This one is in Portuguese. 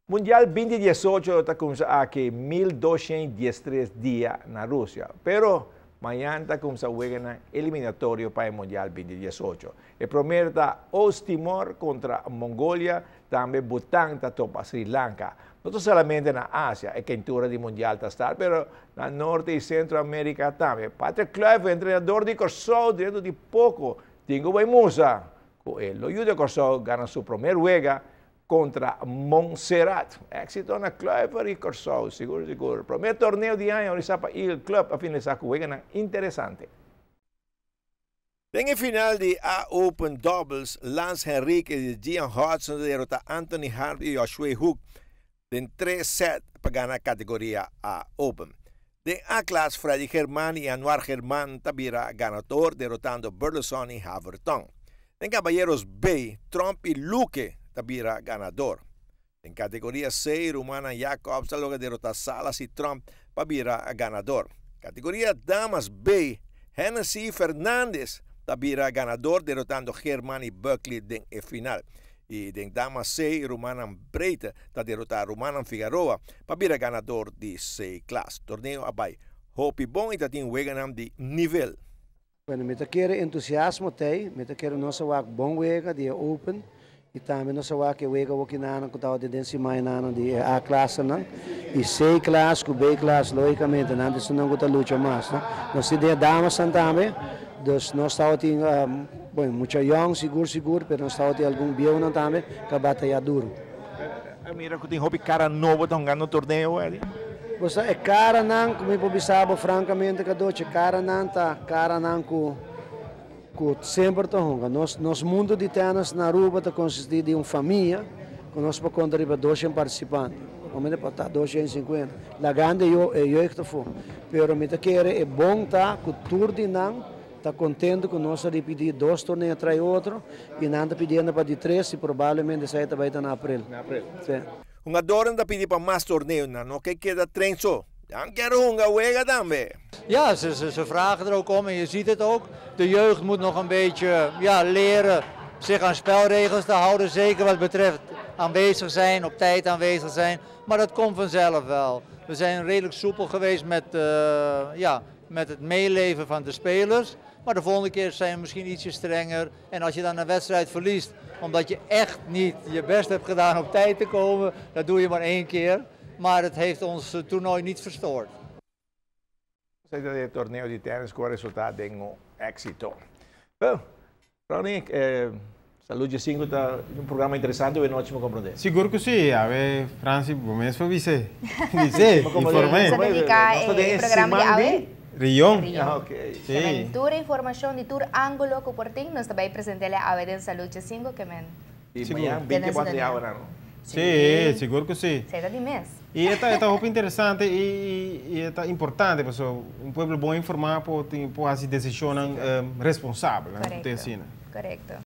Mundial 2018 está começando aqui 1213 dias na Rússia, pero amanhã está começando a jogar na eliminatório para o Mundial 2018. O primeiro está Timor contra a Mongólia, também Butão está topa Sri Lanka. Não somente na Ásia, a quentura do Mundial está estar, pero na Norte e Centro-América também. Patrick Kluivert, treinador de Corsol, dentro de pouco, Tingo Musa. El Loyu de Corsol gana su primer juega contra Montserrat. Éxito na Kluivert e Corsol, seguro. Primeiro torneio de ano, o clube a finalizar com juega interessante. En el final de A Open Doubles, Lance Henrique y Gian Hodgson derrota Anthony Harvey y Joshua Hook en 3 sets para ganar categoría A Open. De A-Class, Freddy Germán y Anwar Germán tabira ganador derrotando Burleson y Haverton. En Caballeros B, Trump y Luque tabira ganador. En categoría C, Rumana Jacobs logra derrotar Salas y Trump tabira ganador. Categoría Damas B, Hennessy Fernández tabira ganador derrotando Germán y Buckley en el final. Y en Damas C, Rumana Breita derrotar Rumana Figueroa tabira ganador de C-Class. Torneo abay. Hopi bom e tatin weganam de nível. Bueno, met quer entusiasmo tem, met quer nossa wak bom wega de open e também nossa wak wega wakinana com tal de densi mais nana de A classe não e C classe com B classe logicamente não isso não gota luta mais, né? Nós ideia damas também, dus nós estamos tem bom muito young seguro, pero nós estamos tem algum bio não também que batalha duro. Mira que tem hopi cara novo estão ganhando torneio ali. Você é cara não, como eu pensava francamente que doce cara não tá cara não com sempre tá nós mundo de tênis na Aruba tá consiste de uma família com nós para contar para 200 participantes, como é para tá 250. La grande eu que for, pero me tá querer é bom tá com tour de não tá contente com nós repetir 2 torneios atrás outro e não tá pedindo para de 3 e provavelmente sai vai estar na abril. Sim. Un adorno da pedir para mais torneio, não que queda trein zo. Dan quero een wega dan weer. Ja, ze vragen er ook om en je ziet het ook. De jeugd moet nog een beetje leren zich aan spelregels te houden. Zeker wat betreft aanwezig zijn, op tijd aanwezig zijn. Maar dat komt vanzelf wel. We zijn redelijk soepel geweest met het meeleven van de spelers. Maar de volgende keer zijn we misschien ietsje strenger. En als je dan een wedstrijd verliest, omdat je echt niet je best hebt gedaan op tijd te komen, dat doe je maar 1 keer. Maar het heeft ons toernooi niet verstoord. Het torneio de tennis com resultado em éxito. Bom, Ronnie, Saúde 5 está programa interessante e nós vamos compreender. Seguro que sim, a ver, Francis, começo a dizer, informe. Você dedica o programa de AVE? Rion. Ah, ok. Também toda a informação de tour ângulo que portem, nós também apresentamos a AVE de Saúde 5 que men. E amanhã 24 horas, não? Sim, seguro que sim. Será de mês. E esta roupa interessante e é importante, porque um povo bom informado pode fazer decisão responsável, né? Correto. Correto.